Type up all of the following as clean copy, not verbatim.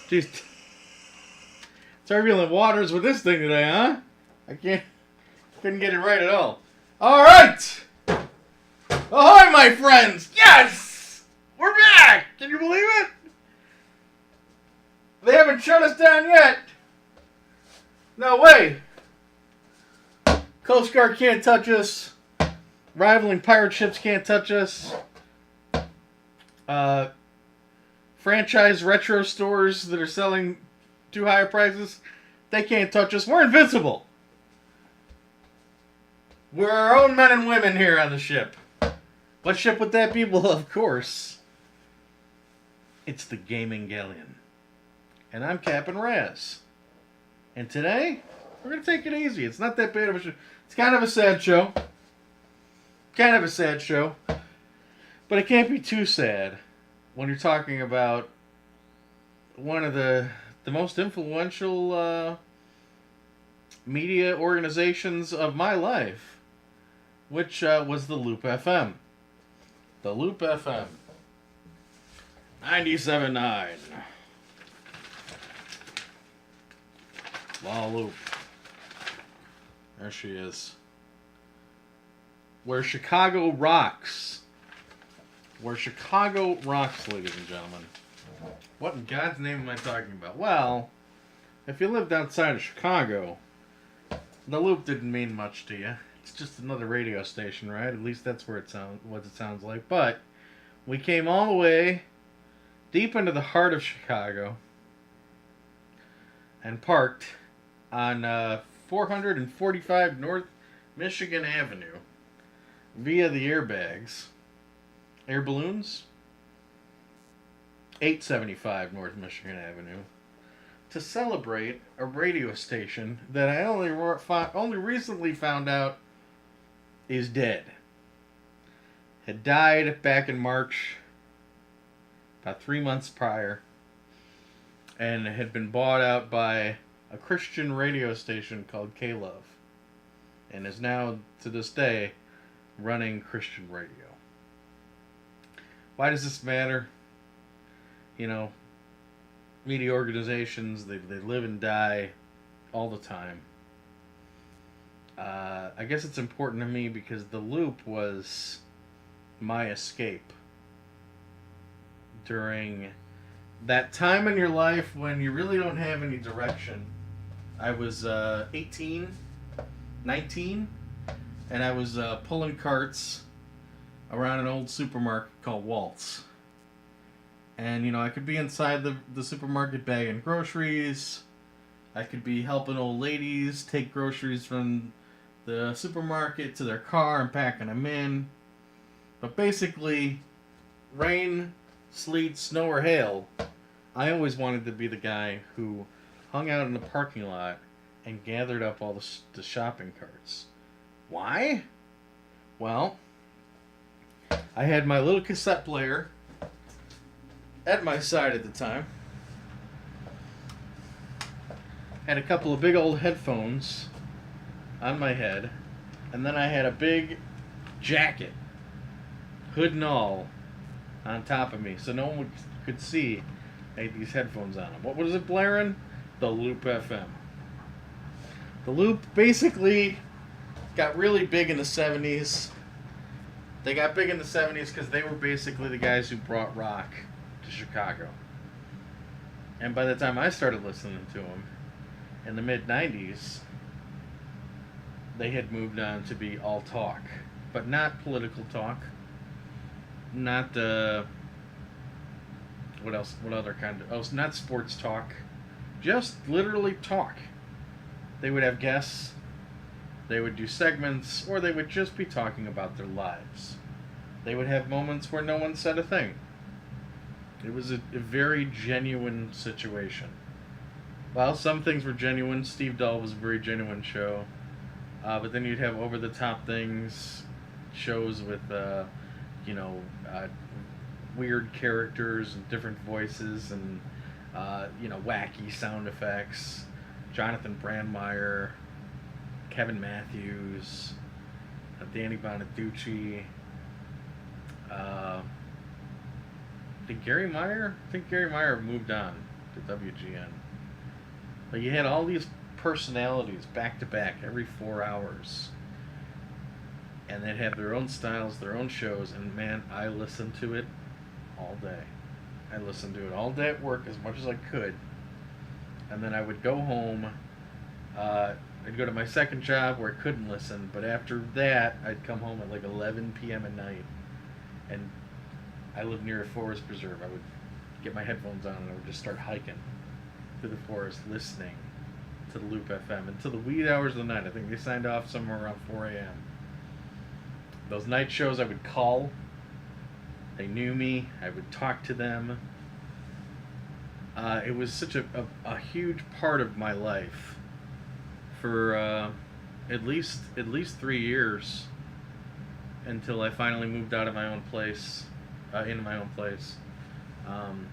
Jeez. Turbulent waters with this thing today, huh? Couldn't get it right at all. All right. Ahoy, my friends. Yes! We're back. Can you believe it? They haven't shut us down yet. No way. Coast Guard can't touch us. Rivaling pirate ships can't touch us. Franchise retro stores that are selling too high prices, they can't touch us. We're invincible. We're our own men and women here on the ship. What ship would that be? Well, of course, it's the Gaming Galleon. And I'm Captain Raz. And today, we're going to take it easy. It's not that bad of a show. It's kind of a sad show. But it can't be too sad when you're talking about one of the most influential media organizations of my life, which was the Loop FM. The Loop FM. 97.9. La Loop. There she is. Where Chicago rocks. Where Chicago rocks, ladies and gentlemen. What in God's name am I talking about? Well, if you lived outside of Chicago, the Loop didn't mean much to you. It's just another radio station, right? At least that's what it sounds like. But we came all the way deep into the heart of Chicago and parked on 445 North Michigan Avenue via the airbags. Air balloons? 875 North Michigan Avenue to celebrate a radio station that I only recently found out is dead. Had died back in March, about 3 months prior, and had been bought out by a Christian radio station called K-Love, and is now, to this day, running Christian radio. Why does this matter? You know, media organizations, they live and die all the time. I guess it's important to me because the Loop was my escape during that time in your life when you really don't have any direction. I was 18, 19, and I was pulling carts around an old supermarket called Waltz. And, you know, I could be inside the supermarket bagging groceries. I could be helping old ladies take groceries from the supermarket to their car and packing them in. But basically, rain, sleet, snow, or hail, I always wanted to be the guy who hung out in the parking lot and gathered up all the shopping carts. Why? Well, I had my little cassette player at my side at the time. Had a couple of big old headphones on my head. And then I had a big jacket, hood and all, on top of me. So no one could see I had these headphones on them. What was it blaring? The Loop FM. The Loop basically got really big in the 70s. They got big in the 70s because they were basically the guys who brought rock to Chicago. And by the time I started listening to them in the mid-90s, they had moved on to be all talk. But not political talk. Not, what else? What other kind of... Oh, not sports talk. Just literally talk. They would have guests. They would do segments. Or they would just be talking about their lives. They would have moments where no one said a thing. It was a very genuine situation. Well, some things were genuine. Steve Dahl was a very genuine show. But then you'd have over-the-top things, shows with, weird characters and different voices and, wacky sound effects. Jonathan Brandmeier, Kevin Matthews, Danny Bonaducci, Did Gary Meyer? I think Gary Meyer moved on to WGN. But you had all these personalities back to back every 4 hours. And they'd have their own styles, their own shows, and man, I listened to it all day. I listened to it all day at work as much as I could. And then I would go home. I'd go to my second job where I couldn't listen, but after that, I'd come home at like 11 p.m. at night. And I lived near a forest preserve. I would get my headphones on and I would just start hiking through the forest, listening to the Loop FM until the wee hours of the night. I think they signed off somewhere around 4 a.m. Those night shows, I would call. They knew me. I would talk to them. It was such a huge part of my life for at least 3 years until I finally moved out of my own place, into my own place. And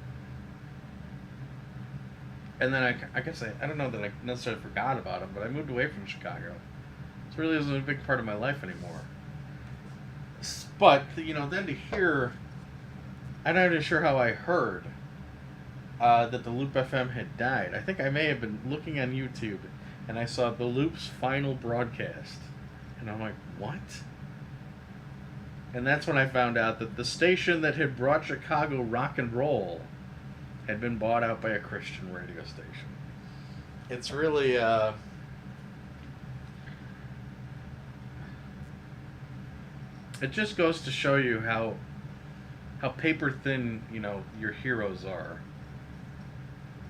then I guess I don't know that I necessarily forgot about them, but I moved away from Chicago. So it really isn't a big part of my life anymore. But, then to hear, I'm not even sure how I heard that the Loop FM had died. I think I may have been looking on YouTube and I saw the Loop's final broadcast. And I'm like, what? And that's when I found out that the station that had brought Chicago rock and roll had been bought out by a Christian radio station. It's really, it just goes to show you how paper thin, your heroes are.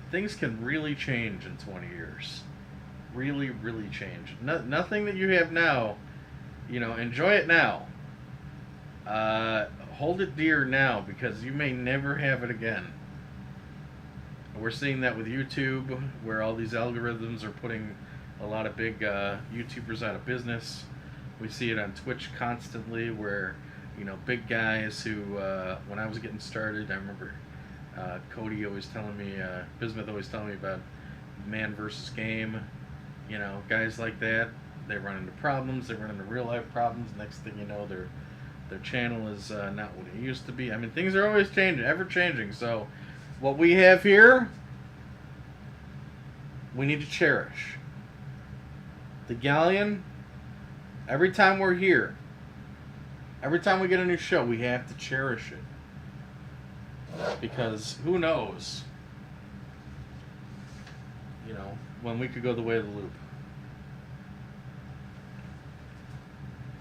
Things can really change in 20 years. Really, really change. Nothing that you have now, enjoy it now. Hold it dear now because you may never have it again. We're seeing that with YouTube, where all these algorithms are putting a lot of big YouTubers out of business. We see it on Twitch constantly, where big guys who, when I was getting started, I remember Cody always telling me, Bismuth always telling me about man versus game. Guys like that, they run into problems, they run into real life problems. Next thing you know, their channel is not what it used to be. I mean, things are always changing, ever changing. So, what we have here, we need to cherish. The Galleon. Every time we're here, every time we get a new show, we have to cherish it. Because who knows, when we could go the way of the Loop.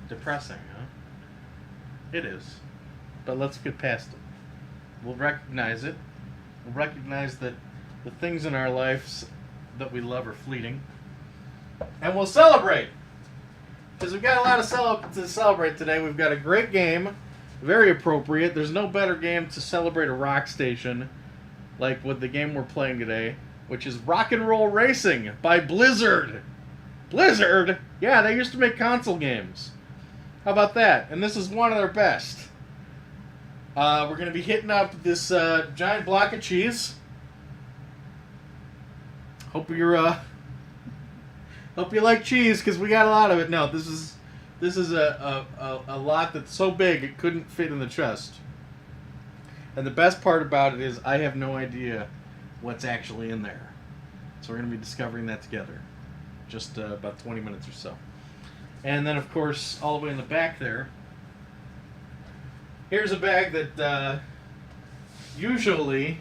Depressing, huh? It is. But let's get past it. We'll recognize it. We'll recognize that the things in our lives that we love are fleeting. And we'll celebrate. Because we've got a lot to celebrate today. We've got a great game, very appropriate. There's no better game to celebrate a rock station like with the game we're playing today, which is Rock and Roll Racing by Blizzard. Blizzard? Yeah, they used to make console games. How about that? And this is one of their best. We're going to be hitting up this giant block of cheese. Hope you like cheese, because we got a lot of it. No, this is a lot that's so big it couldn't fit in the chest. And the best part about it is I have no idea what's actually in there. So we're going to be discovering that together. Just about 20 minutes or so. And then, of course, all the way in the back there, here's a bag that usually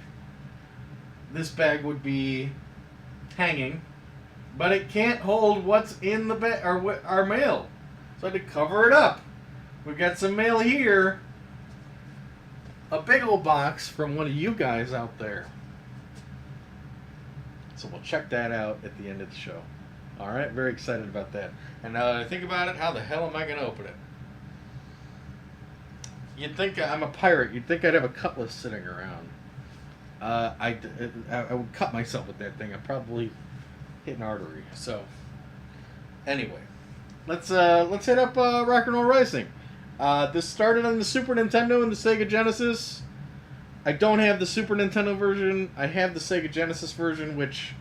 this bag would be hanging. But it can't hold what's in the bag, or our mail. So I had to cover it up. We've got some mail here. A big old box from one of you guys out there. So we'll check that out at the end of the show. Alright, very excited about that. And now that I think about it, how the hell am I going to open it? You'd think I'm a pirate. You'd think I'd have a cutlass sitting around. I would cut myself with that thing. I'd probably hit an artery. So, anyway, let's hit up Rock and Roll Racing. This started on the Super Nintendo and the Sega Genesis. I don't have the Super Nintendo version. I have the Sega Genesis version, which,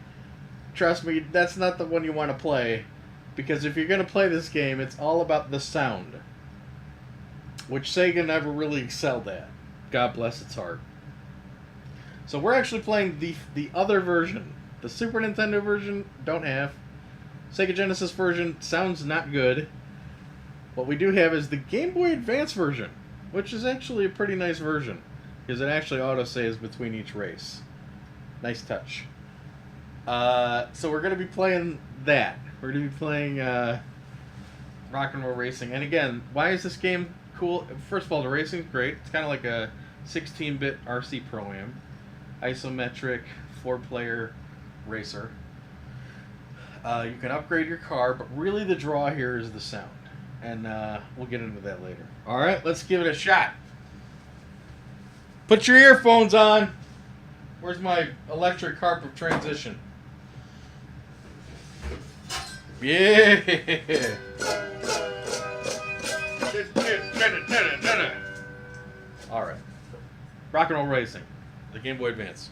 trust me, that's not the one you want to play. Because if you're going to play this game, it's all about the sound. Which Sega never really excelled at. God bless its heart. So we're actually playing the other version. The Super Nintendo version, don't have. Sega Genesis version sounds not good. What we do have is the Game Boy Advance version, which is actually a pretty nice version, because it actually autosaves between each race. Nice touch. So we're going to be playing that. We're going to be playing Rock and Roll Racing. And again, why is this game cool? First of all, the racing's great. It's kind of like a 16-bit RC Pro-Am. Isometric, 4-player racer. You can upgrade your car, but really the draw here is the sound. And we'll get into that later. Alright, let's give it a shot. Put your earphones on. Where's my electric carpet transition? Yeah! Alright. Rock and Roll Racing. The Game Boy Advance.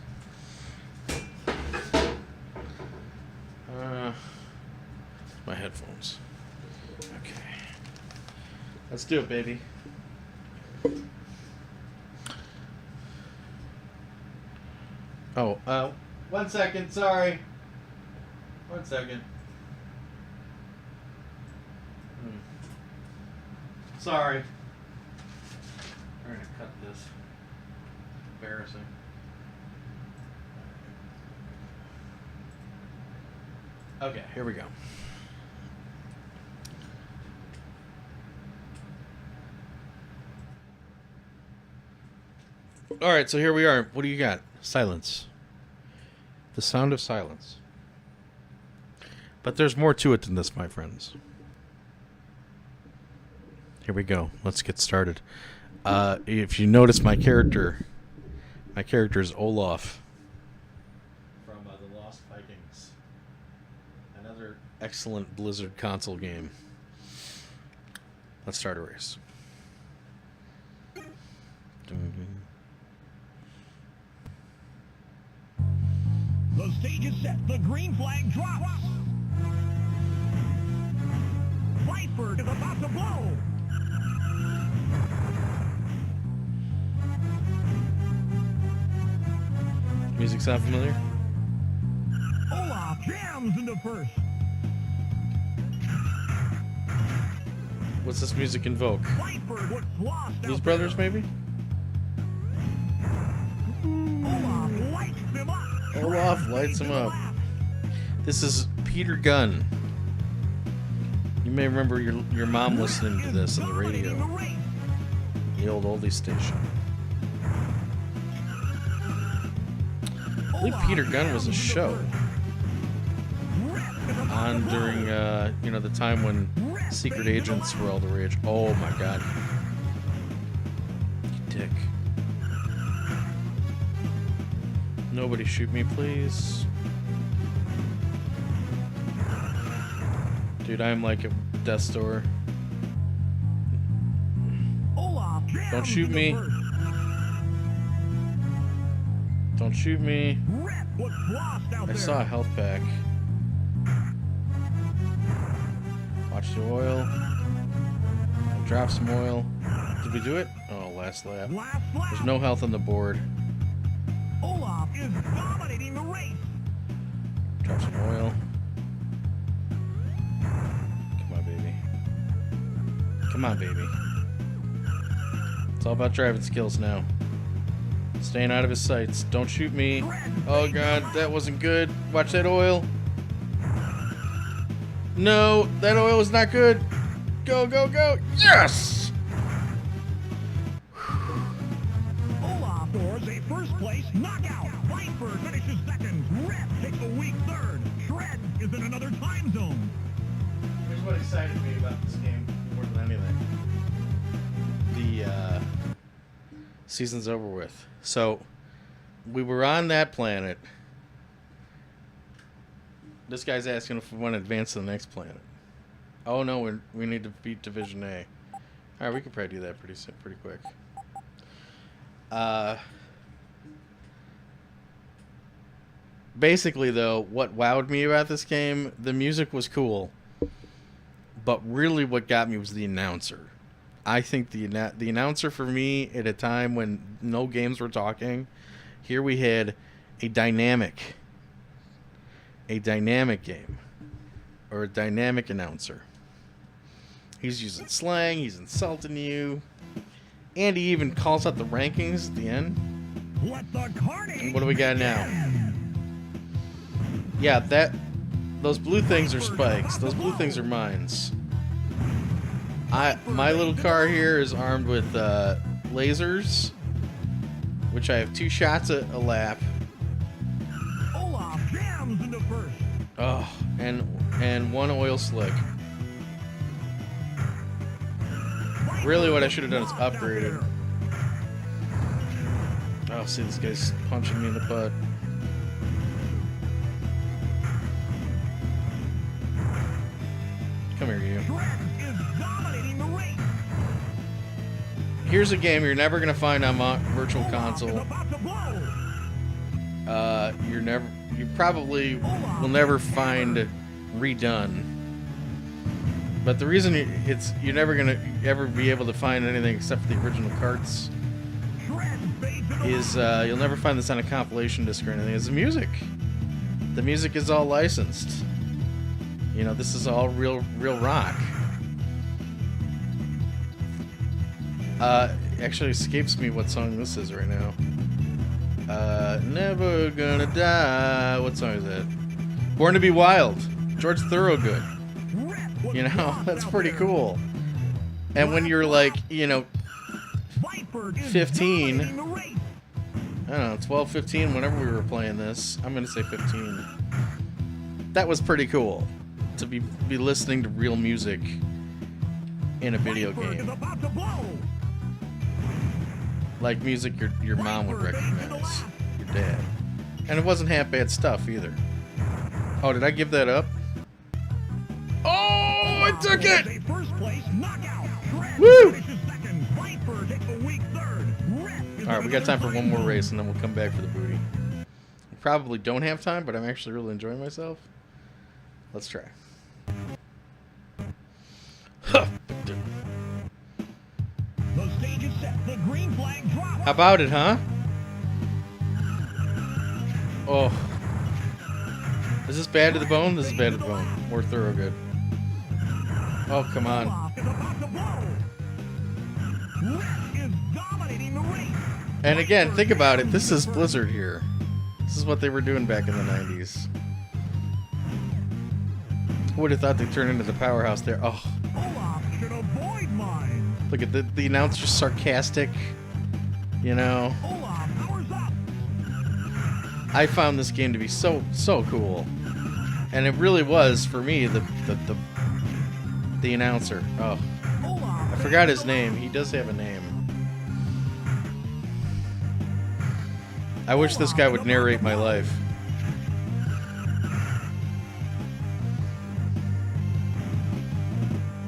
My headphones. Okay. Let's do it, baby. Oh, 1 second, sorry. 1 second. Sorry. I'm going to cut this. Embarrassing. Okay, here we go. Alright, so here we are. What do you got? Silence. The sound of silence. But there's more to it than this, my friends. Here we go. Let's get started. If you notice my character is Olaf from the Lost Vikings. Another excellent Blizzard console game. Let's start a race. The stage is set. The green flag drops. Whitebird is about to blow. Music sound familiar? Olaf jams into first. What's this music invoke? Whitebird looks lost Blues out Brothers, there. maybe? Olaf lights them up. Olaf lights him up. This is Peter Gunn. You may remember your mom listening to this on the radio. The old oldie station. I believe Peter Gunn was a show on during the time when secret agents were all the rage. Oh my god. You dick. Nobody shoot me, please. Dude, I'm like a death's door. Don't shoot me. Don't shoot me. I saw a health pack. Watch the oil. Drop some oil. Did we do it? Oh, last lap. There's no health on the board. Olaf is dominating the race. Drop some oil. Come on, baby. Come on, baby. It's all about driving skills now. Staying out of his sights. Don't shoot me. Oh god, that wasn't good. Watch that oil. No, that oil is not good. Go, go, go. Yes! Olaf scores a first place knockout. Whitebird finishes second. Red takes a weak third. Shred is in another time zone. Here's what excited me about this game more than anything. The season's over with. So, we were on that planet. This guy's asking if we want to advance to the next planet. Oh no, we need to beat Division A. Alright, we could probably do that pretty quick. Basically though, what wowed me about this game, the music was cool. But really what got me was the announcer. I think the announcer for me at a time when no games were talking, Here we had a dynamic game, or a dynamic announcer. He's using slang, he's insulting you, and he even calls out the rankings at the end. And what do we got now? Yeah, those blue things are spikes. Those blue things are mines. My little car here is armed with lasers, which I have 2 shots a lap. Oh, and 1 oil slick. Really, what I should have done is upgraded. Oh, see, this guy's punching me in the butt. Come here, you. Here's a game you're never gonna find on Virtual Console. You probably will never find redone. But the reason you're never gonna ever be able to find anything except for the original carts is you'll never find this on a compilation disc or anything. It's the music. The music is all licensed. You know, this is all real rock. Actually escapes me what song this is right now. Never Gonna Die. What song is that? Born to Be Wild. George Thorogood. You know, that's pretty cool. And when you're like, you know, 15, I don't know, 12, 15, whenever we were playing this, I'm gonna say 15. That was pretty cool to be listening to real music in a video game. Like music your mom would recognize, your dad. And it wasn't half bad stuff either. Oh, did I give that up? Oh, I took it! Woo! Alright, we got time for one more race and then we'll come back for the booty. We probably don't have time, but I'm actually really enjoying myself. Let's try. How about it, huh? Oh. Is this bad to the bone? This is bad to the bone. More Thorogood. Oh, come on. And again, think about it. This is Blizzard here. This is what they were doing back in the 90s. Who would have thought they'd turn into the powerhouse there? Oh. Look at the announcer's sarcastic. You know. I found this game to be so cool. And it really was, for me, the announcer. Oh. I forgot his name. He does have a name. I wish this guy would narrate my life.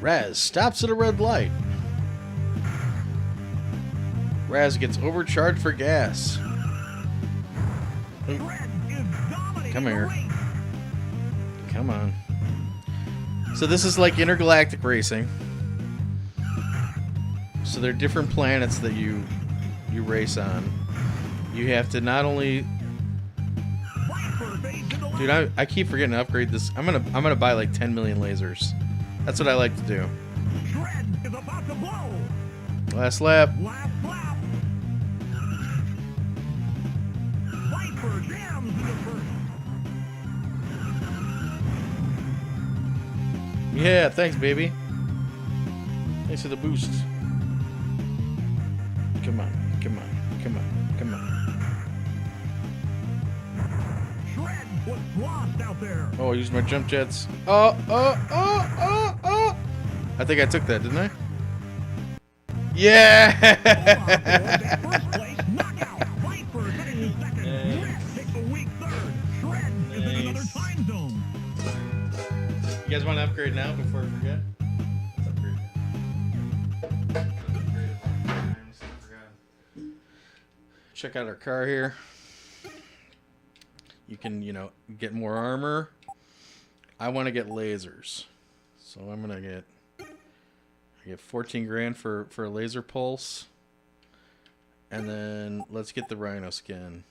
Raz stops at a red light. Raz gets overcharged for gas. Come here. Come on. So this is like intergalactic racing. So there are different planets that you race on. You have to not only... Dude, I keep forgetting to upgrade this. I'm gonna buy like 10 million lasers. That's what I like to do. Last lap. Yeah, thanks, baby. Thanks for the boost. Come on, come on, come on, come on. Oh, I used my jump jets. Oh. I think I took that, didn't I? Yeah! You guys want to upgrade now before I forget? Let's upgrade. Check out our car here. You can, you know, get more armor. I want to get lasers. So I'm going to get 14 grand for a laser pulse. And then let's get the rhino skin.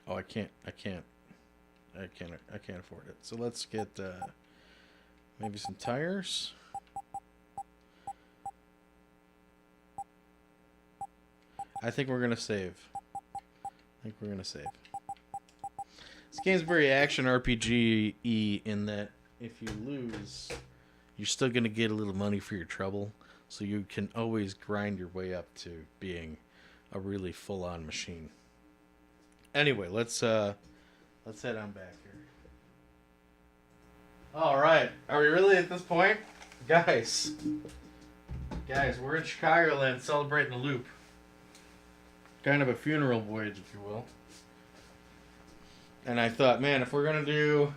Oh, I can't afford it. So let's get maybe some tires. I think we're gonna save. This game's very action RPG-y in that if you lose, you're still gonna get a little money for your trouble. So you can always grind your way up to being a really full-on machine. Anyway, let's head on back here. All right, are we really at this point, guys? We're in Chicagoland celebrating the Loop. Kind of a funeral voyage, if you will. And I thought, man, if we're gonna do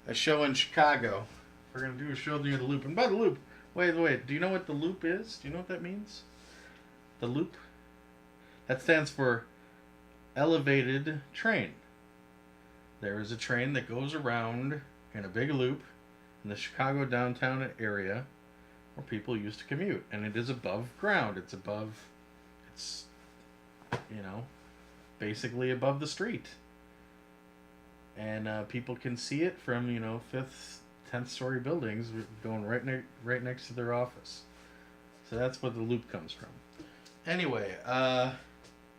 a show in Chicago, if we're gonna do a show near the Loop, and by the Loop, wait, do you know what the Loop is? Do you know what that means? The Loop? That stands for elevated train. There is a train that goes around in a big loop in the Chicago downtown area where people used to commute, and it is above ground. It's basically above the street, and people can see it from 5th, 10th story buildings going right next to their office. So that's where the Loop comes from. Anyway,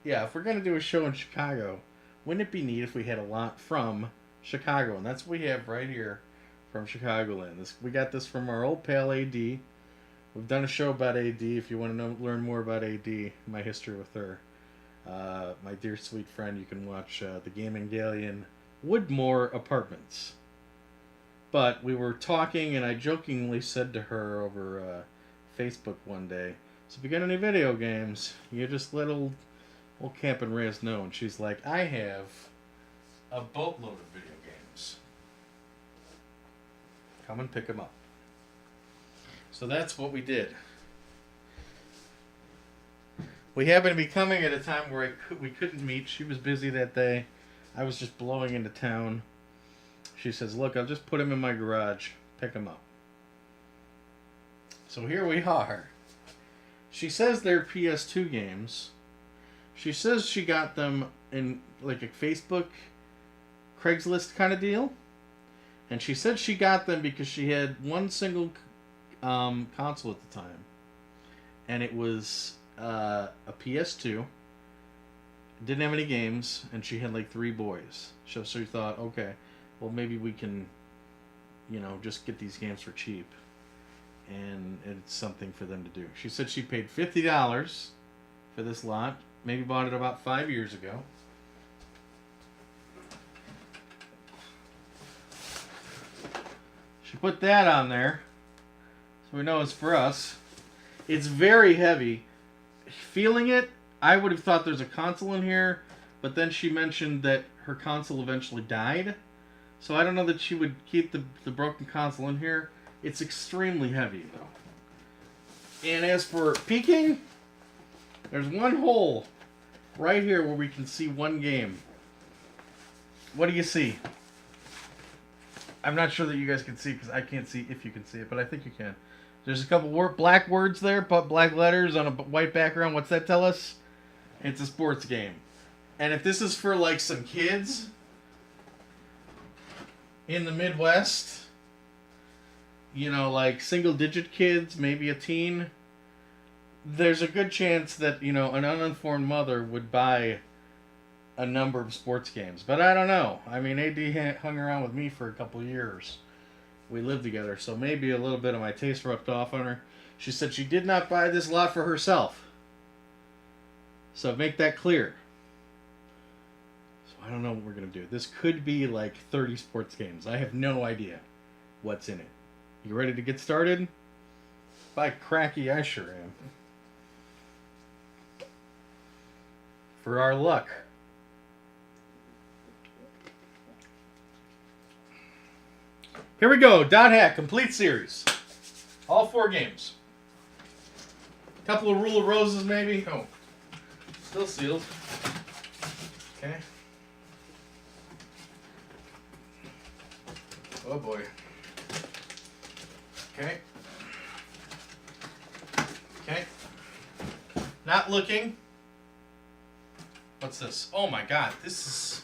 if we're gonna do a show in Chicago, wouldn't it be neat if we had a lot from Chicago? And that's what we have right here from Chicagoland. We got this from our old pal AD. We've done a show about AD. If you want to learn more about AD, my history with her, my dear sweet friend, you can watch the Gaming Galleon Woodmore Apartments. But we were talking, and I jokingly said to her over Facebook one day, so if you got any video games, you just let old Camp and Reyes know. And she's like, I have a boatload of video games. Come and pick them up. So that's what we did. We happened to be coming at a time where we couldn't meet. She was busy that day. I was just blowing into town. She says, look, I'll just put them in my garage. Pick them up. So here we are. She says they're PS2 games. She says she got them in like a Facebook Craigslist kind of deal. And she said she got them because she had one single console at the time. And it was a PS2. Didn't have any games. And she had like 3 boys. So she thought, okay, well maybe we can, just get these games for cheap. And it's something for them to do. She said she paid $50 for this lot. Maybe bought it about 5 years ago. She put that on there, so we know it's for us. It's very heavy. Feeling it, I would have thought there's a console in here, but then she mentioned that her console eventually died. So I don't know that she would keep the broken console in here. It's extremely heavy, though. And as for peeking, there's one hole right here where we can see one game. What do you see? I'm not sure that you guys can see because I can't see if you can see it, but I think you can. There's a couple black words there, but black letters on a white background. What's that tell us? It's a sports game. And if this is for like some kids in the Midwest, like single-digit kids, maybe a teen, there's a good chance that, an uninformed mother would buy a number of sports games. But I don't know. I mean, AD hung around with me for a couple years. We lived together, so maybe a little bit of my taste rubbed off on her. She said she did not buy this lot for herself. So make that clear. So I don't know what we're going to do. This could be like 30 sports games. I have no idea what's in it. You ready to get started? By cracky, I sure am. For our luck. Here we go. Dot Hack Complete Series. All 4 games. A couple of Rule of Roses, maybe. Oh. Still sealed. Okay. Oh boy. Okay. Okay. Not looking. What's this? Oh my god, this is...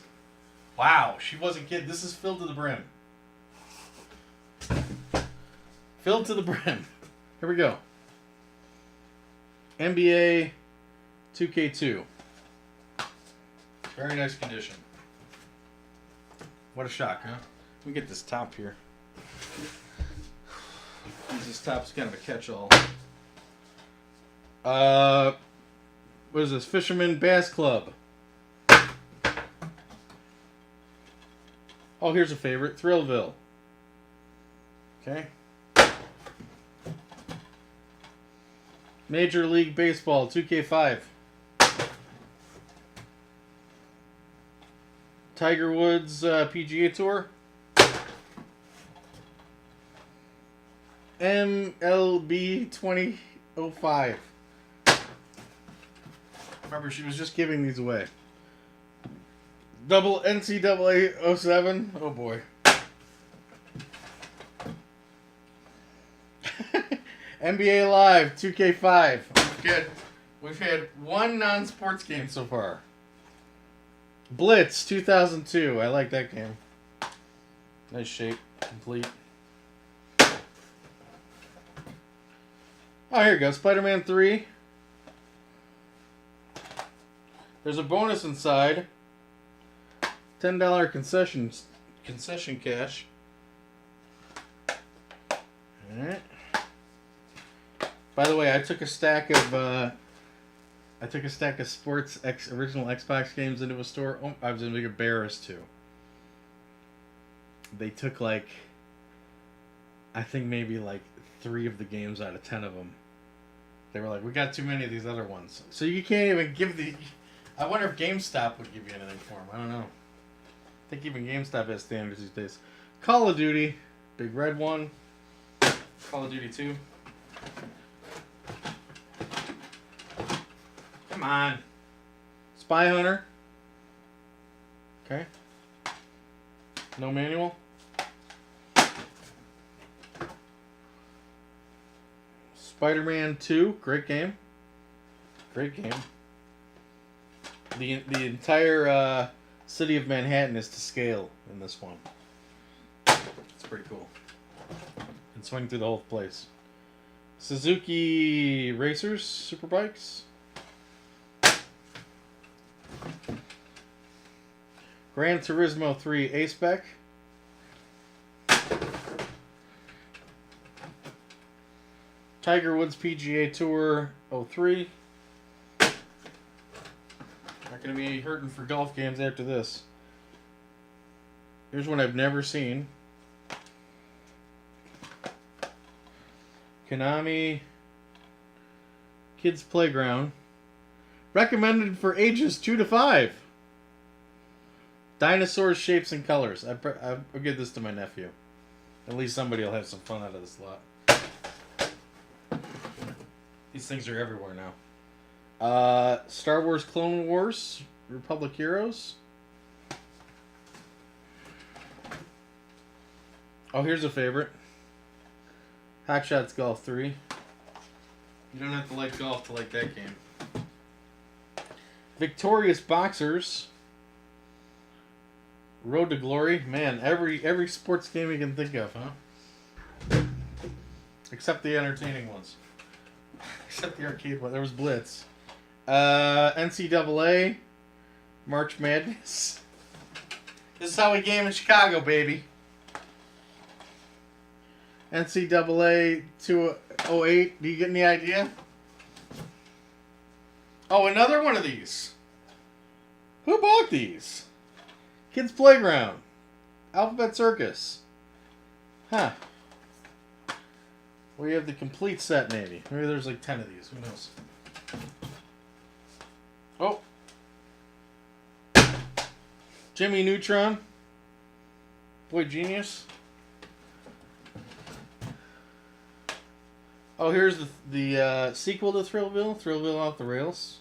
Wow, she wasn't kidding. This is filled to the brim. Filled to the brim. Here we go. NBA 2K2. Very nice condition. What a shock, huh? Let me get this top here. This top's kind of a catch-all. What is this? Fisherman Bass Club. Oh, here's a favorite. Thrillville. Okay. Major League Baseball 2K5. Tiger Woods PGA Tour. MLB 2005. Remember, she was just giving these away. Double NCAA 07. Oh boy. NBA Live 2K5. We've had one non-sports game so far. Blitz 2002. I like that game. Nice shape. Complete. Oh, here you go. Spider-Man 3. There's a bonus inside. $10 concession cash. Alright. By the way, I took a stack of sports original Xbox games into a store. Oh, I was embarrassed too. They took I think maybe 3 of the games out of 10 of them. They were like, we got too many of these other ones. So you can't even give the... I wonder if GameStop would give you anything for them. I don't know. I think even GameStop has standards these days. Call of Duty. Big red one. Call of Duty 2. Come on. Spy Hunter. Okay. No manual. Spider-Man 2, great game. Great game. The entire city of Manhattan is to scale in this one. It's pretty cool. And swing through the whole place. Suzuki Racers, Superbikes. Gran Turismo 3 A-Spec. Tiger Woods PGA Tour 03. Not going to be hurting for golf games after this. Here's one I've never seen. Konami Kids Playground. Recommended for ages 2 to 5. Dinosaurs, Shapes, and Colors. I'll give this to my nephew. At least somebody will have some fun out of this lot. These things are everywhere now. Star Wars Clone Wars, Republic Heroes. Oh, here's a favorite. Hot Shots Golf 3. You don't have to like golf to like that game. Victorious Boxers. Road to Glory. Man, every sports game you can think of, huh? Except the entertaining ones. Except the arcade one. There was Blitz. NCAA. March Madness. This is how we game in Chicago, baby. NCAA 208. Do you get any idea? Oh, another one of these. Who bought these? Kids Playground. Alphabet Circus. Huh. We have the complete set, maybe. Maybe there's 10 of these. Who knows? Oh. Jimmy Neutron. Boy Genius. Oh, here's the sequel to Thrillville. Thrillville Off the Rails.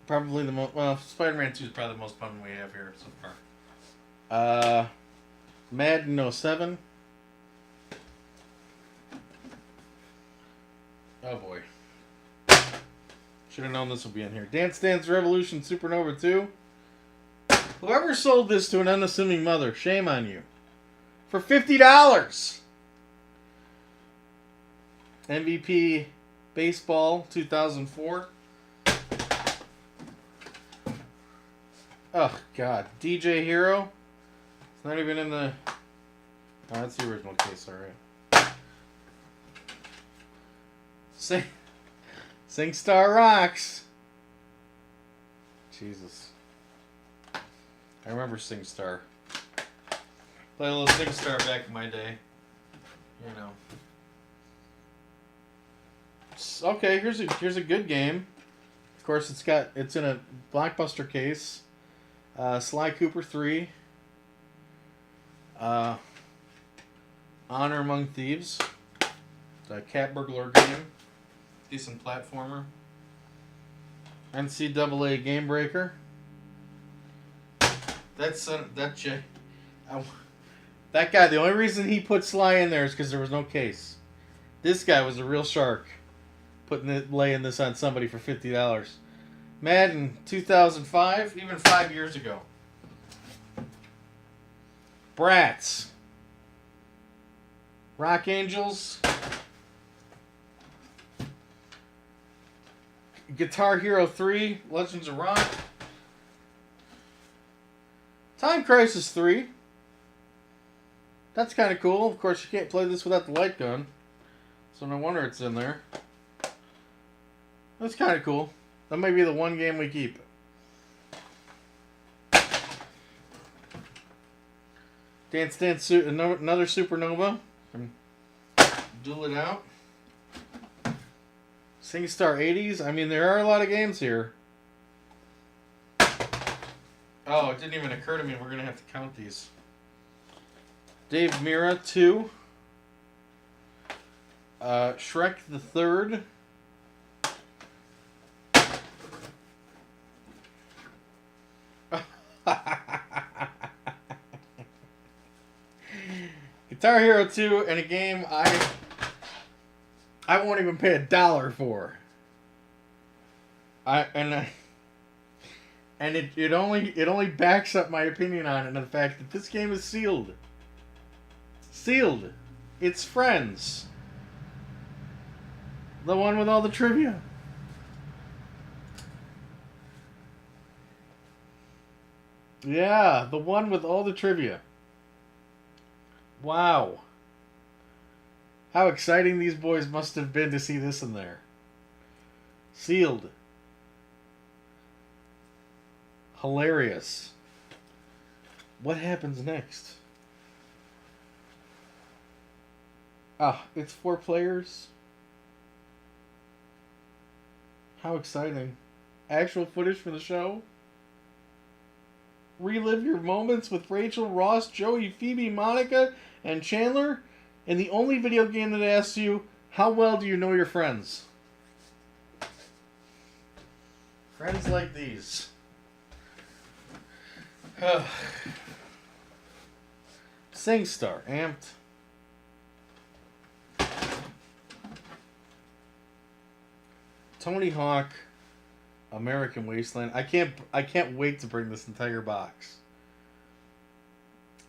Probably the most... Well, Spider-Man 2 is probably the most fun we have here so far. Madden 07. Oh, boy. Should have known this would be in here. Dance Dance Revolution Supernova 2. Whoever sold this to an unassuming mother, shame on you. For $50. MVP Baseball 2004. Oh, God. DJ Hero. It's not even in the... Oh, that's the original case, alright. SingStar Rocks. Jesus. I remember SingStar. Played a little SingStar back in my day. You know. Okay, here's a good game. Of course, it's in a blockbuster case. Sly Cooper 3. Honor Among Thieves. It's a cat burglar game. Decent platformer. NCAA Game Breaker. That guy. The only reason he put Sly in there is because there was no case. This guy was a real shark, laying this on somebody for $50. Madden 2005, even 5 years ago. Bratz. Rock Angels. Guitar Hero 3, Legends of Rock. Time Crisis 3. That's kind of cool. Of course, you can't play this without the light gun. So no wonder it's in there. That's kind of cool. That might be the one game we keep. Dance Dance another Supernova. Duel it out. SingStar 80s. I mean, there are a lot of games here. Oh, it didn't even occur to me we're going to have to count these. Dave Mirra 2. Shrek the Third. Guitar Hero 2 and a game I won't even pay $1 for. And it only backs up my opinion on it and the fact that this game is sealed. Sealed. It's Friends. The one with all the trivia. Yeah, the one with all the trivia. Wow. How exciting these boys must have been to see this in there. Sealed. Hilarious. What happens next? Ah, it's 4 players. How exciting. Actual footage for the show. Relive your moments with Rachel, Ross, Joey, Phoebe, Monica, and Chandler in the only video game that asks you, how well do you know your friends? Friends like these. SingStar, Amped. Tony Hawk, American Wasteland. I can't wait to bring this entire box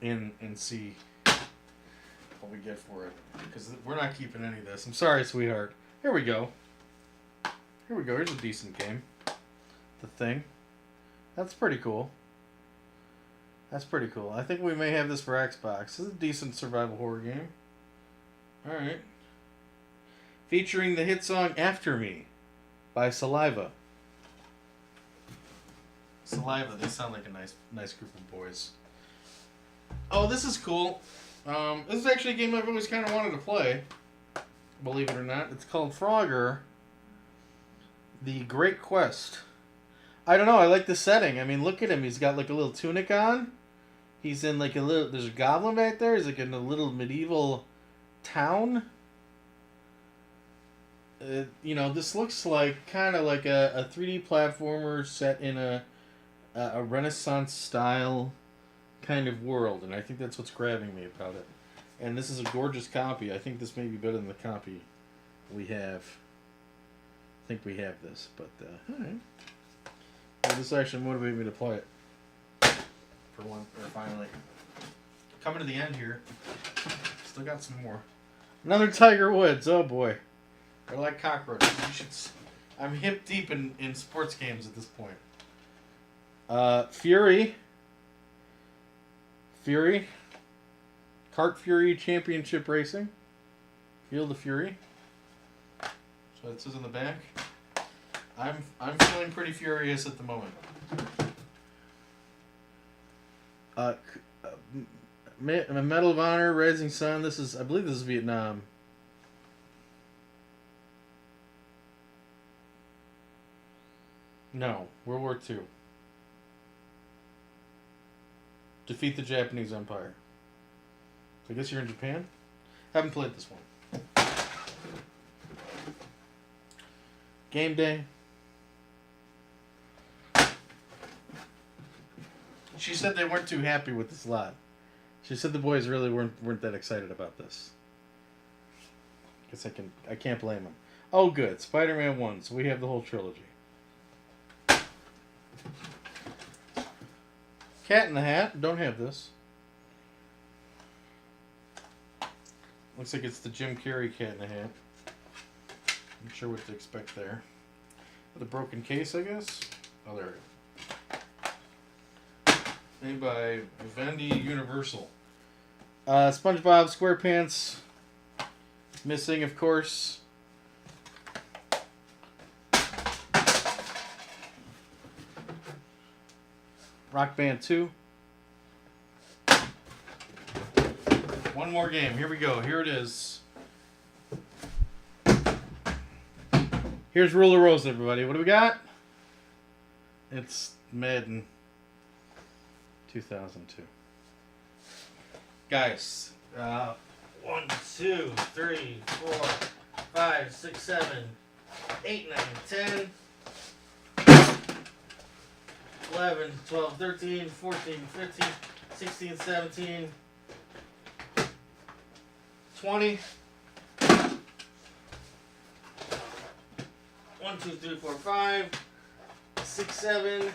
in and see what we get for it, because we're not keeping any of this. I'm sorry, sweetheart. Here we go. Here we go. Here's a decent game. The Thing. That's pretty cool. That's pretty cool. I think we may have this for Xbox. This is a decent survival horror game. Alright. Featuring the hit song After Me by Saliva. Saliva, they sound like a nice group of boys. Oh, this is cool. This is actually a game I've always kind of wanted to play. Believe it or not. It's called Frogger. The Great Quest. I don't know, I like the setting. I mean, look at him. He's got like a little tunic on. He's in like a little... There's a goblin back there. He's like in a little medieval town. You know, this looks like kind of like a 3D platformer set in a Renaissance style kind of world, and I think that's what's grabbing me about it. And this is a gorgeous copy. I think this may be better than the copy we have. think we have this, but alright. Well, this actually motivated me to play it. For one, or finally. Coming to the end here. Still got some more. Another Tiger Woods. Oh boy. They're like cockroaches. You should. I'm hip deep in sports games at this point. Fury. Kart Fury Championship Racing. Field of Fury. So it says in the back. I'm feeling pretty furious at the moment. Medal of Honor, Rising Sun. I believe this is Vietnam. No, World War II. Defeat the Japanese Empire. So I guess you're in Japan? Haven't played this one. Game Day. She said they weren't too happy with this lot. She said the boys really weren't that excited about this. Guess I can't blame them. Oh, good. Spider-Man 1. So we have the whole trilogy. Cat in the Hat. Don't have this. Looks like it's the Jim Carrey Cat in the Hat. I'm not sure what to expect there. With a broken case, I guess. Oh, there we go. Made by Vivendi Universal. SpongeBob SquarePants. Missing, of course. Rock Band 2. One more game. Here we go. Here it is. Here's Rule the Rose, everybody. What do we got? It's Madden 2002. Guys, 1, 2, 3, 4, 5, 6, 7, 8, 9, 10, 11, 12, 13, 14, 15, 16, 17, 20. 1, 2, 3, 4, 5, 6, 7,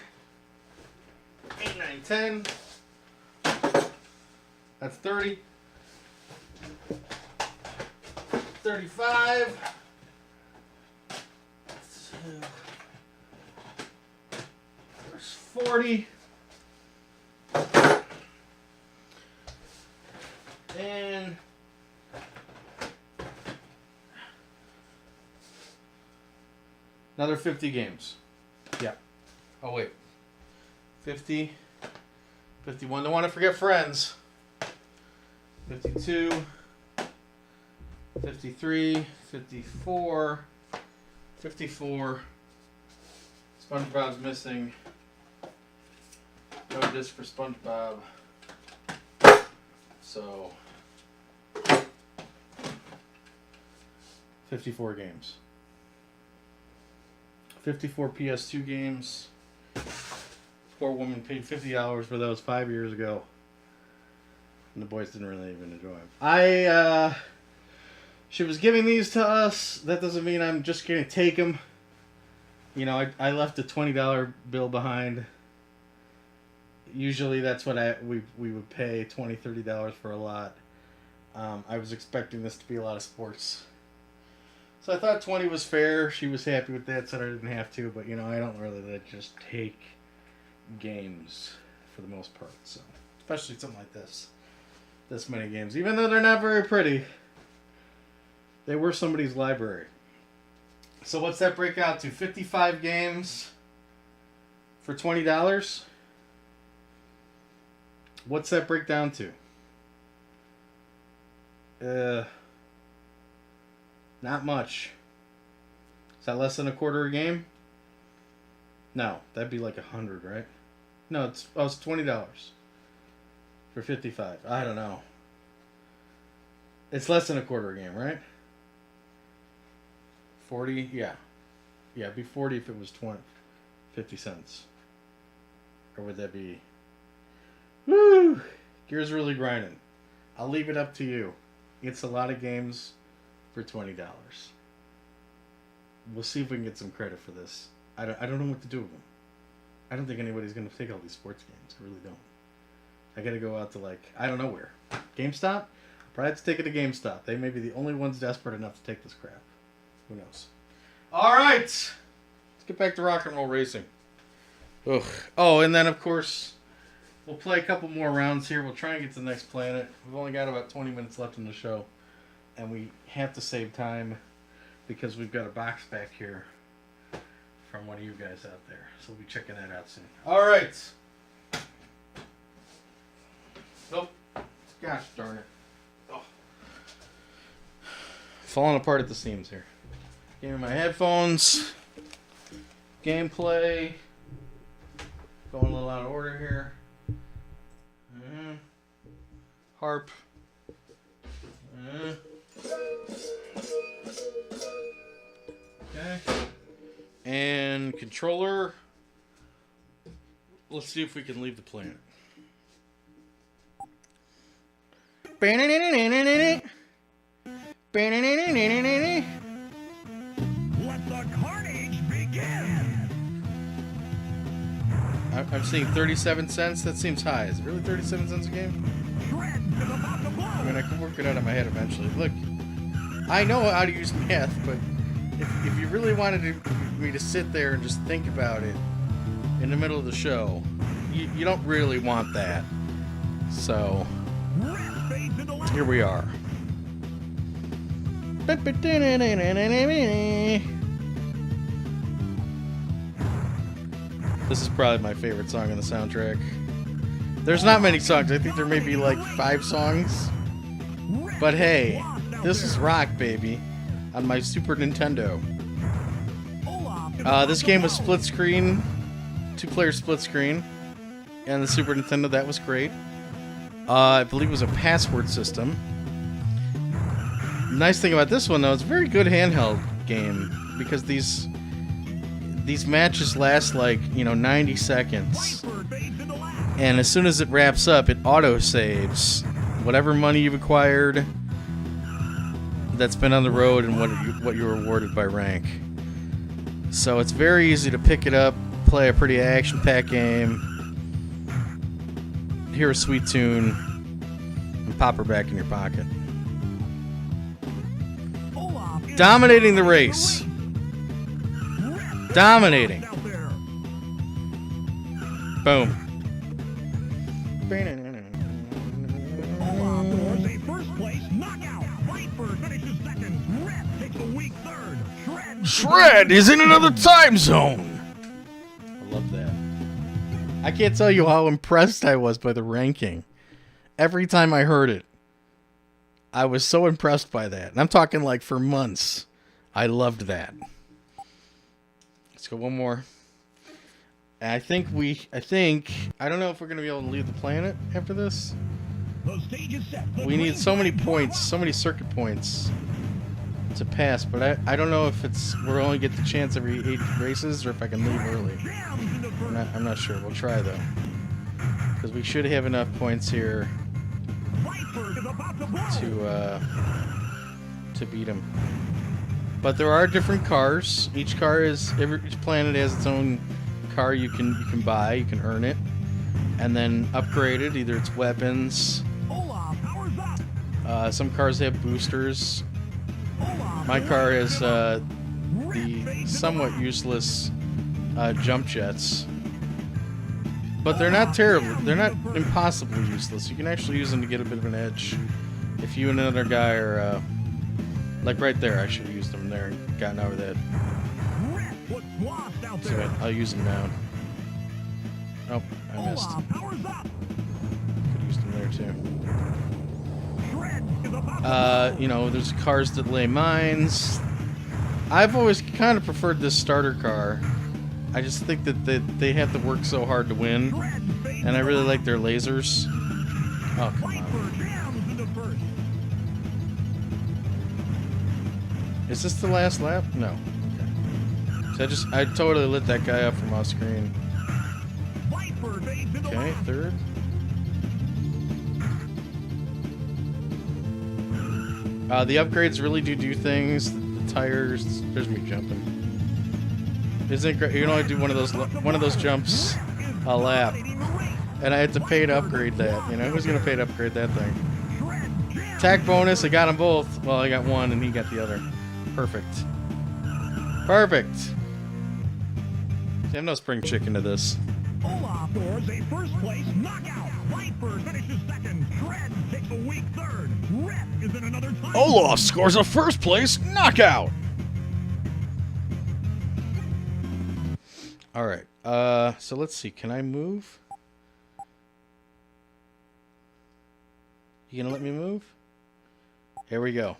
8, 9, 10. That's 30. 35. 40. And another 50 games. Yeah. Oh, wait. 50. 51. Don't want to forget friends. 52. 53. 54. 54. SpongeBob's missing. No disc for SpongeBob. So 54 games. 54 PS2 games. Poor woman paid $50 for those 5 years ago. And the boys didn't really even enjoy them. She was giving these to us. That doesn't mean I'm just going to take them. You know, I left a $20 bill behind. Usually that's what we would pay, $20, $30 for a lot. I was expecting this to be a lot of sports. So I thought 20 was fair. She was happy with that, said I didn't have to. But, you know, I don't really just take games for the most part. So, especially something like this. This many games. Even though they're not very pretty, they were somebody's library. So what's that break out to? 55 games for $20? What's that break down to? Not much. Is that less than a quarter a game? No, that'd be like 100, right? No, it's $20 for 55. I don't know. It's less than a quarter a game, right? 40, yeah. Yeah, it'd be 40 if it was 50 cents. Or would that be... Woo! Gears really grinding. I'll leave it up to you. It's a lot of games for $20. we'll see if we can get some credit for this. I don't know what to do with them. I don't think anybody's going to take all these sports games. I really don't. I got to go out to, like, I don't know where. GameStop? Probably have to take it to GameStop. They may be the only ones desperate enough to take this crap. Who knows? All right. Let's get back to rock and roll racing. Ugh. Oh, and then, of course, we'll play a couple more rounds here. We'll try and get to the next planet. We've only got about 20 minutes left in the show. And we have to save time because we've got a box back here from one of you guys out there. So we'll be checking that out soon. All right. Nope. Gosh darn it. Oh. Falling apart at the seams here. Give me my headphones. Gameplay. Going a little out of order here. Harp. Okay. And controller. Let's see if we can leave the planet. Let the carnage begin! I'm seeing 37 cents. That seems high. Is it really 37 cents a game? Shred is about to blow! I mean, I can work it out in my head eventually. Look, I know how to use math, but if you really wanted me to sit there and just think about it in the middle of the show, you don't really want that. So, here we are. This is probably my favorite song on the soundtrack. There's not many songs. I think there may be like 5 songs. But hey, this is rock, baby, on my Super Nintendo. This game was split screen, 2-player split screen, and the Super Nintendo. That was great. I believe it was a password system. Nice thing about this one, though, it's a very good handheld game because these matches last like 90 seconds, and as soon as it wraps up, it auto saves whatever money you've acquired that's been on the road and what you were awarded by rank. So it's very easy to pick it up, play a pretty action-packed game, hear a sweet tune, and pop her back in your pocket. Dominating the race. Dominating. Boom. Shred is in another time zone. I love that. I can't tell you how impressed I was by the ranking. Every time I heard it, I was so impressed by that. And I'm talking like for months. I loved that. Let's go one more. And I think, I don't know if we're going to be able to leave the planet after this. We need so many points, so many circuit points to pass, but I don't know if we'll only get the chance every 8 races or if I can leave early. I'm not sure. We'll try though. Because we should have enough points here to beat him. But there are different cars. Each planet has its own car you can buy, you can earn it, and then upgrade it. Either it's weapons. Some cars have boosters. My car has the somewhat useless jump jets. But they're not terrible. They're not impossibly useless. You can actually use them to get a bit of an edge. If you and another guy are, like right there, I should have used them there and gotten over that. So I'll use them now. Oh, I missed. Could have used them there too. There's cars that lay mines. I've always kind of preferred this starter car. I just think that they have to work so hard to win, and I really like their lasers. Oh, come on. Is this the last lap? No. Okay. So I totally lit that guy up from off screen. Okay, third. The upgrades really do things. The tires, there's me jumping. Isn't it great? You can only do one of those jumps a lap, and I had to pay to upgrade that. You know, who's gonna pay to upgrade that thing? Attack bonus. I got them both. Well, I got one, and he got the other. Perfect. Perfect. See, I'm no spring chicken to this. Olaf scores a first place knockout. Viper finishes second. Shred takes a weak third. Rep is in another time. Olaf scores a first place knockout. All right. So let's see. Can I move? You gonna let me move? Here we go.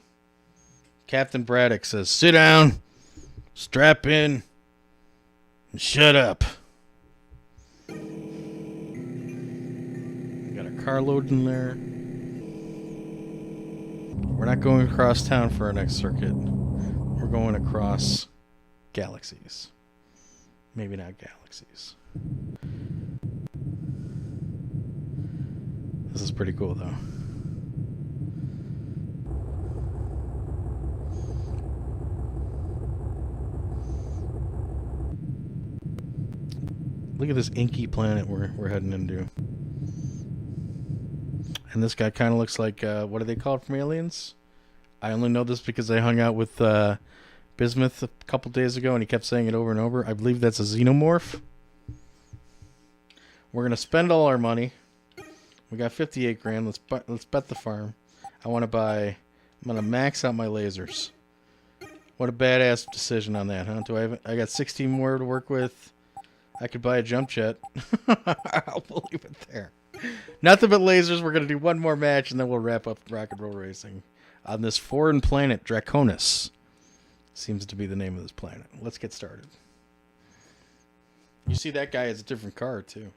Captain Braddock says, "Sit down, strap in, and shut up." Got a carload in there. We're not going across town for our next circuit. We're going across galaxies. Maybe not galaxies. This is pretty cool, though. Look at this inky planet we're heading into. And this guy kind of looks like, what do they call it from Aliens? I only know this because I hung out with Bismuth a couple days ago, and he kept saying it over and over. I believe that's a xenomorph. We're going to spend all our money. We got 58 grand. Let's bet the farm. I'm going to max out my lasers. What a badass decision on that, huh? I got 16 more to work with. I could buy a jump jet. I'll leave it there. Nothing but lasers. We're going to do one more match, and then we'll wrap up Rock and Roll Racing on this foreign planet, Draconis. Seems to be the name of this planet. Let's get started. You see that guy has a different car, too.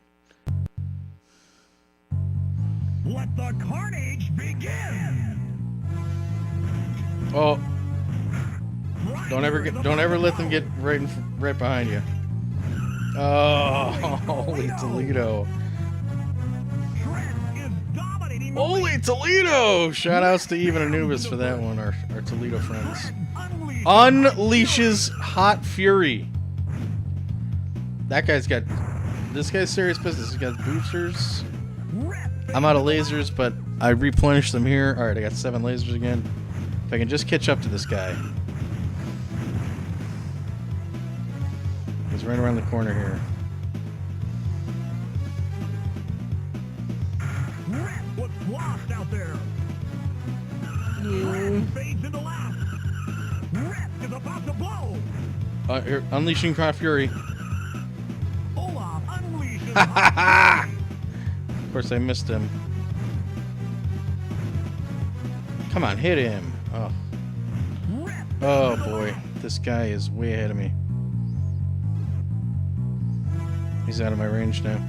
Let the carnage begin. Oh. Don't ever let them get right behind you. Oh, holy Toledo. Holy Toledo! Shout outs to Even Anubis for that one, our Toledo friends. Unleashes Hot Fury. This guy's serious business. He's got boosters. I'm out of lasers, but I replenished them here. Alright, I got 7 lasers again. If I can just catch up to this guy. He's right around the corner here. What's lost out there? Fades into last. Rep is about to blow. Here, unleashing Hot Fury. Olaf unleashes Hot Fury. Of course, I missed him. Come on, hit him. Oh. Oh boy, this guy is way ahead of me. He's out of my range now.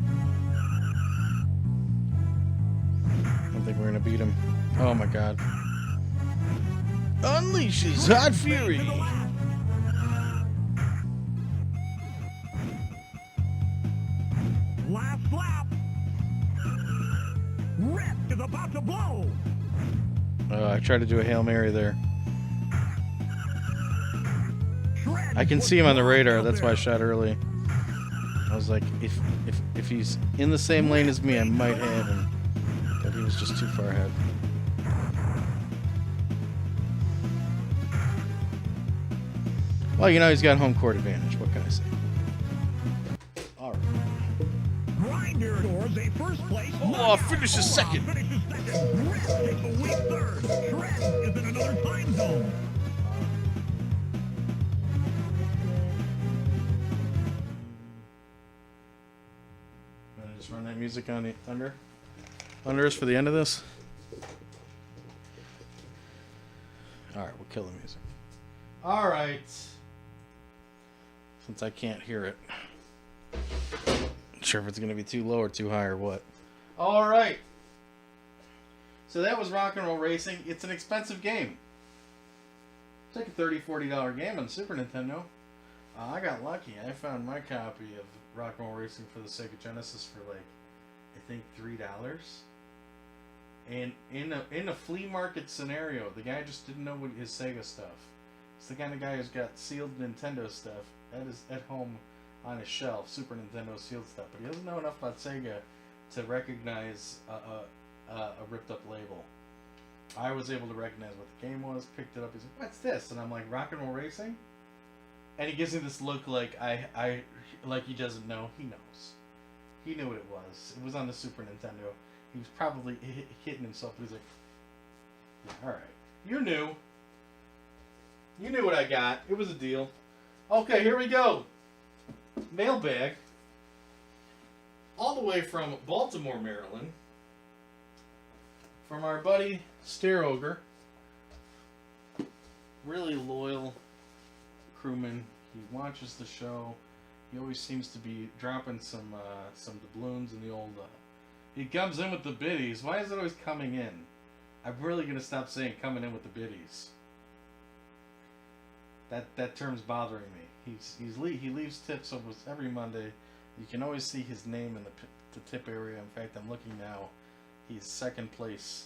I don't think we're gonna beat him. Oh my god. Unleashes Hot Fury! Last lap. Rep is about to blow. I tried to do a Hail Mary there. I can see him on the radar, that's why I shot early. I was like, if he's in the same lane as me, I might have him. But he was just too far ahead. Well, you know, he's got home court advantage. What can I say? All right. Grinder scores a first place. Olaf finishes second. Rep takes a weak third. Shred is in another time zone. I'm gonna just run that music on the under us for the end of this. All right, we'll kill the music. All right. Since I can't hear it. Not sure if it's going to be too low or too high or what. All right. So that was Rock and Roll Racing. It's an expensive game. It's like a $30, $40 game on Super Nintendo. I got lucky. I found my copy of Rock and Roll Racing for the Sega Genesis for like, I think $3. And in a flea market scenario, the guy just didn't know what his Sega stuff. He's the kind of guy who's got sealed Nintendo stuff at home on his shelf, Super Nintendo sealed stuff, but he doesn't know enough about Sega to recognize a ripped up label. I was able to recognize what the game was, picked it up, he's like, what's this? And I'm like, Rock and Roll Racing? And he gives me this look like like he doesn't know. He knows. He knew what it was. It was on the Super Nintendo. He was probably hitting himself, but he's like, yeah, alright. You knew. You knew what I got. It was a deal. Okay, here we go. Mailbag. All the way from Baltimore, Maryland. From our buddy, Stair Ogre. Really loyal crewman. He watches the show. He always seems to be dropping some doubloons in the old... he comes in with the biddies. Why is it always coming in? I'm really going to stop saying coming in with the biddies. That term's bothering me. He leaves tips almost every Monday. You can always see his name in the tip area. In fact, I'm looking now. He's second place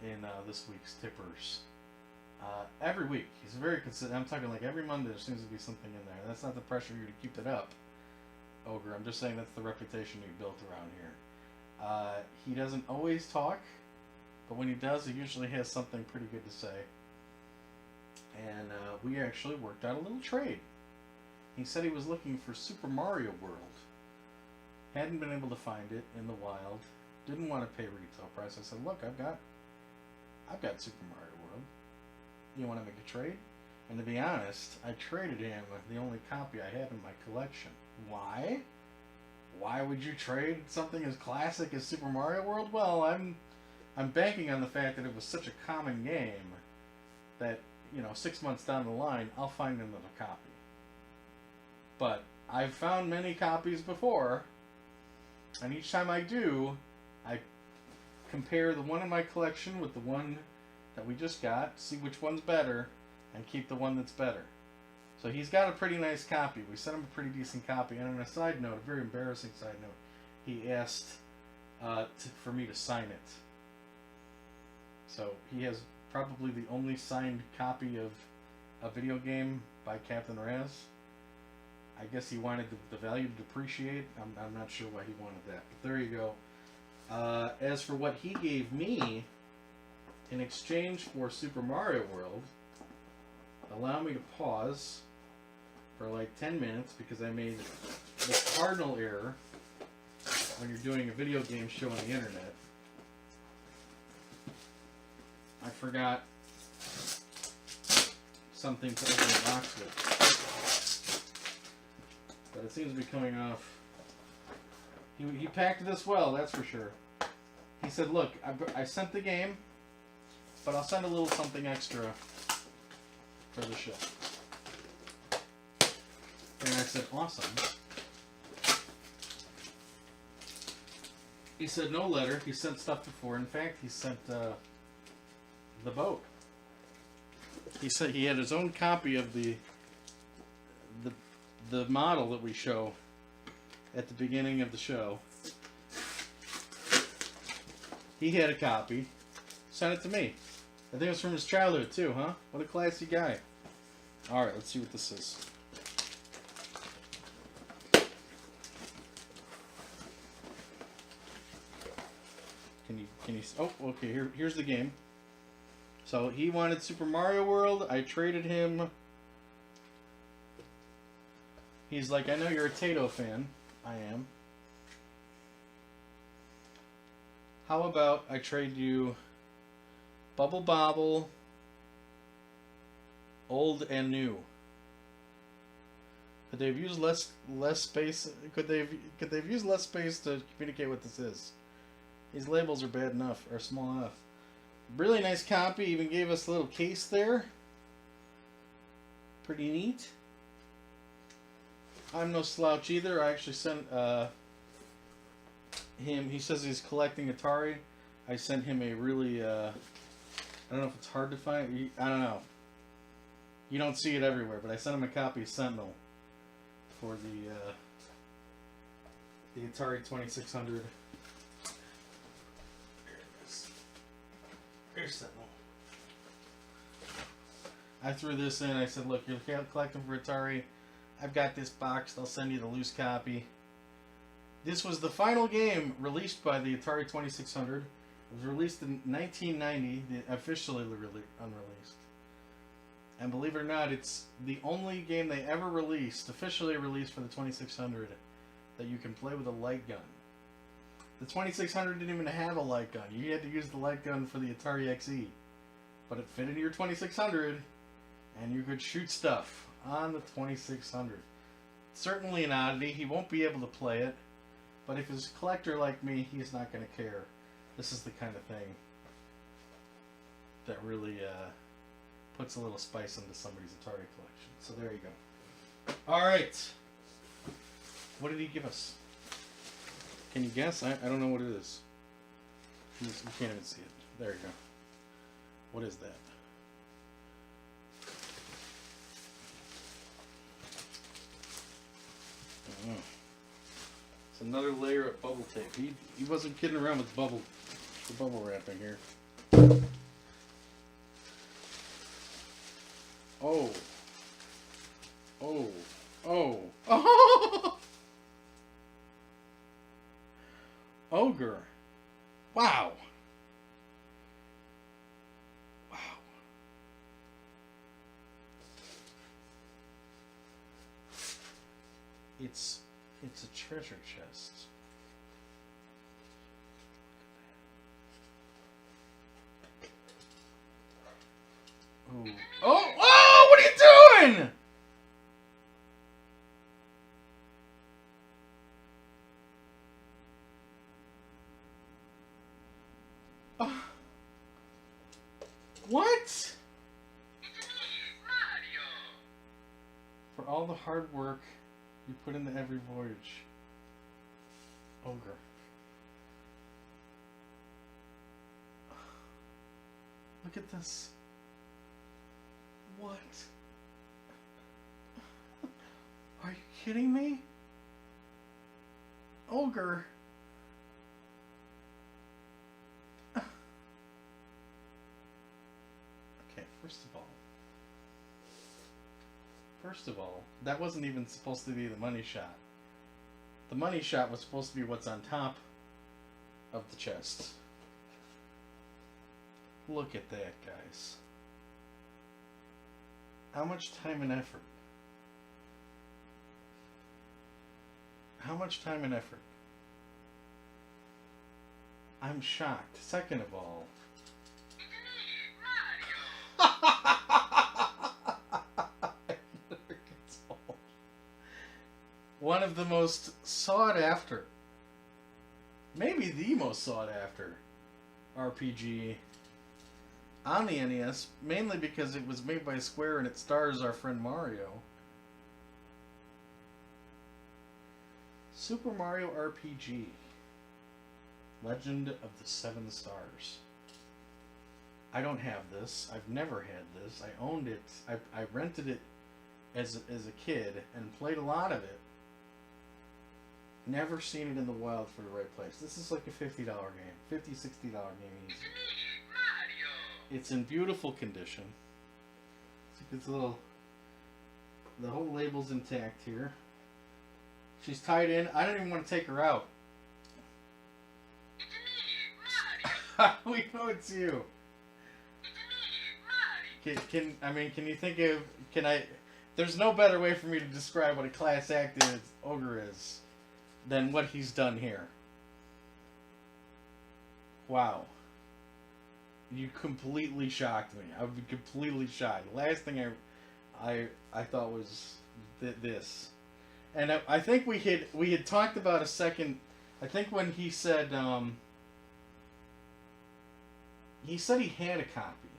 in this week's tippers. Every week. He's very consistent. I'm talking like every Monday there seems to be something in there. That's not to pressure you to keep it up, Ogre. I'm just saying that's the reputation you built around here. He doesn't always talk, but when he does, he usually has something pretty good to say. And we actually worked out a little trade. He said he was looking for Super Mario World. Hadn't been able to find it in the wild. Didn't want to pay retail price. I said, look, I've got Super Mario World. You want to make a trade? And to be honest, I traded him the only copy I have in my collection. Why? Why would you trade something as classic as Super Mario World? Well, I'm banking on the fact that it was such a common game that, 6 months down the line, I'll find another copy. But I've found many copies before, and each time I do, I compare the one in my collection with the one that we just got, see which one's better, and keep the one that's better. So he's got a pretty nice copy. We sent him a pretty decent copy. And on a side note, a very embarrassing side note, he asked for me to sign it. So he has probably the only signed copy of a video game by Captain Raz. I guess he wanted the value to depreciate. I'm not sure why he wanted that. But there you go. As for what he gave me in exchange for Super Mario World, allow me to pause for like 10 minutes because I made the cardinal error when you're doing a video game show on the internet. I forgot something to open the box with. But it seems to be coming off. He packed this well, that's for sure. He said, look, I sent the game, but I'll send a little something extra for the show. And I said, awesome. He said no letter. He sent stuff before. In fact, he sent the boat. He said he had his own copy of the model that we show at the beginning of the show. He had a copy. Sent it to me. I think it was from his childhood too, huh? What a classy guy. Alright, let's see what this is. Can you oh, okay, here's the game. So he wanted Super Mario World. I traded him. He's like, I know you're a Tato fan. I am. How about I trade you Bubble Bobble, old and new? Could they have used less space? Could they've used less space to communicate what this is? These labels are bad enough, or small enough. Really nice copy. Even gave us a little case there. Pretty neat. I'm no slouch either. I actually sent him. He says he's collecting Atari. I sent him a really. I don't know if it's hard to find. I don't know. You don't see it everywhere, but I sent him a copy of Sentinel for the Atari 2600. There it is. Here's Sentinel. I threw this in. I said, look, you're collecting for Atari. I've got this boxed. I'll send you the loose copy. This was the final game released by the Atari 2600. It was released in 1990, officially unreleased. And believe it or not, it's the only game they ever released, officially released for the 2600, that you can play with a light gun. The 2600 didn't even have a light gun. You had to use the light gun for the Atari XE. But it fit into your 2600, and you could shoot stuff on the 2600. Certainly an oddity. He won't be able to play it. But if he's a collector like me, he's not going to care. This is the kind of thing that really puts a little spice into somebody's Atari collection. So there you go. Alright. What did he give us? Can you guess? I don't know what it is. You can't even see it. There you go. What is that? I don't know. It's another layer of bubble tape. He wasn't kidding around with the bubble wrapping here. Oh. Oh. Oh. Oh! Ogre. Wow. Wow. It's a treasure chest. Ooh. Oh! Oh! What are you doing? What? For all the hard work you put into every voyage. Ogre. Look at this. What? Are you kidding me? Ogre. Okay, first of all, that wasn't even supposed to be the money shot. The money shot was supposed to be what's on top of the chest. Look at that, guys. How much time and effort? How much time and effort? I'm shocked. Second of all... One of the most sought after, maybe the most sought after RPG on the NES, mainly because it was made by Square and it stars our friend Mario. Super Mario RPG, Legend of the Seven Stars. I don't have this. I've never had this. I owned it. I rented it as a kid and played a lot of it. Never seen it in the wild for the right place. This is like a $50 game. $50, $60 game easy. It's in beautiful condition. It's a little... The whole label's intact here. She's tied in. I don't even want to take her out. We know it's you. Can you think of... There's no better way for me to describe what a class act ogre is than what he's done here. Wow. You completely shocked me. I was completely shocked. The last thing I thought was this. And I think we had talked about a second... I think when he said he had a copy.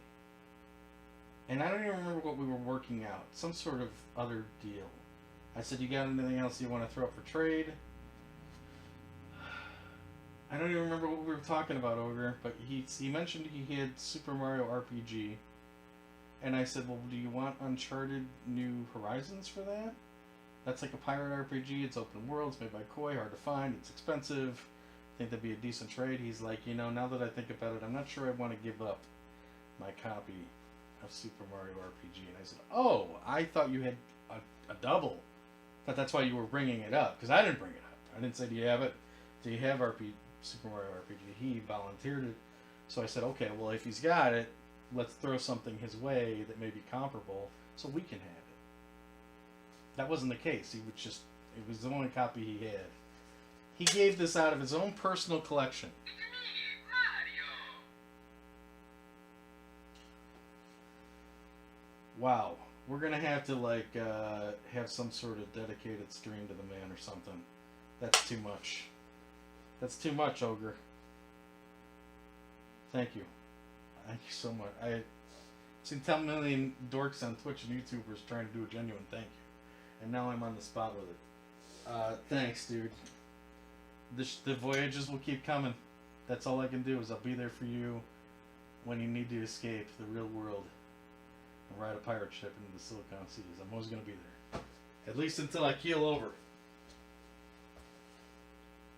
And I don't even remember what we were working out. Some sort of other deal. I said, you got anything else you want to throw up for trade? I don't even remember what we were talking about, Ogre, but he mentioned he had Super Mario RPG. And I said, well, do you want Uncharted New Horizons for that? That's like a pirate RPG, it's open world, it's made by Koei, hard to find, it's expensive. I think that'd be a decent trade. He's like, now that I think about it, I'm not sure I want to give up my copy of Super Mario RPG. And I said, oh, I thought you had a double. I thought that's why you were bringing it up. Because I didn't bring it up. I didn't say, do you have it? Do you have Super Mario RPG? He volunteered it. So I said, okay, well, if he's got it, let's throw something his way that may be comparable so we can have it. That wasn't the case. It was the only copy he had. He gave this out of his own personal collection. Wow. We're going to have to, have some sort of dedicated stream to the man or something. That's too much. That's too much, Ogre. Thank you. Thank you so much. I've seen 10 million dorks on Twitch and YouTubers trying to do a genuine thank you. And now I'm on the spot with it. Thanks, dude. The voyages will keep coming. That's all I can do is I'll be there for you when you need to escape the real world and ride a pirate ship into the Silicon Seas. I'm always going to be there. At least until I keel over.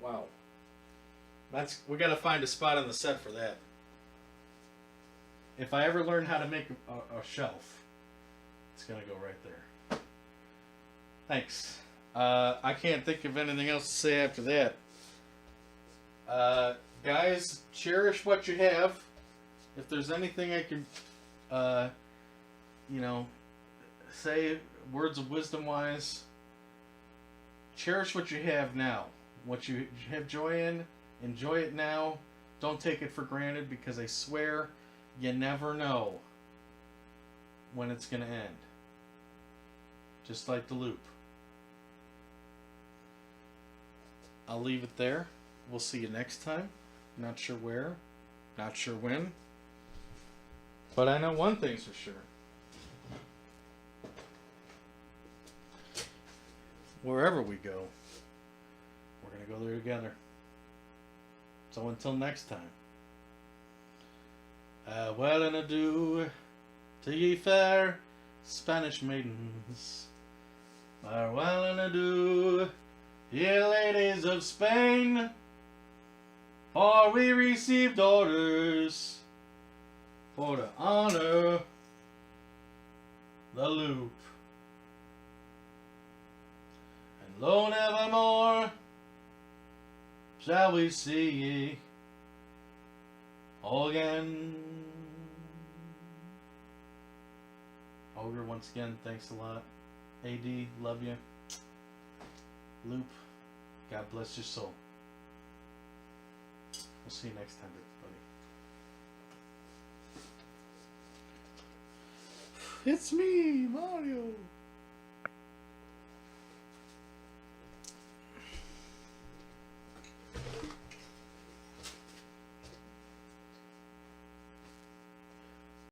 Wow. We got to find a spot on the set for that. If I ever learn how to make a shelf, it's going to go right there. Thanks. I can't think of anything else to say after that. Guys, cherish what you have. If there's anything I can, say words of wisdom wise, cherish what you have now. What you have joy in, enjoy it now. Don't take it for granted, because I swear you never know when it's going to end. Just like the loop. I'll leave it there. We'll see you next time. Not sure where. Not sure when. But I know one thing's for sure. Wherever we go, we're going to go there together. So until next time. Well and adieu to ye fair Spanish maidens. Farewell and adieu, ye ladies of Spain, for we received orders for to honor the loop. And lo, nevermore shall we see ye again. Ogre, once again, thanks a lot. AD, love you. Loop, God bless your soul. We'll see you next time, everybody. It's me, Mario.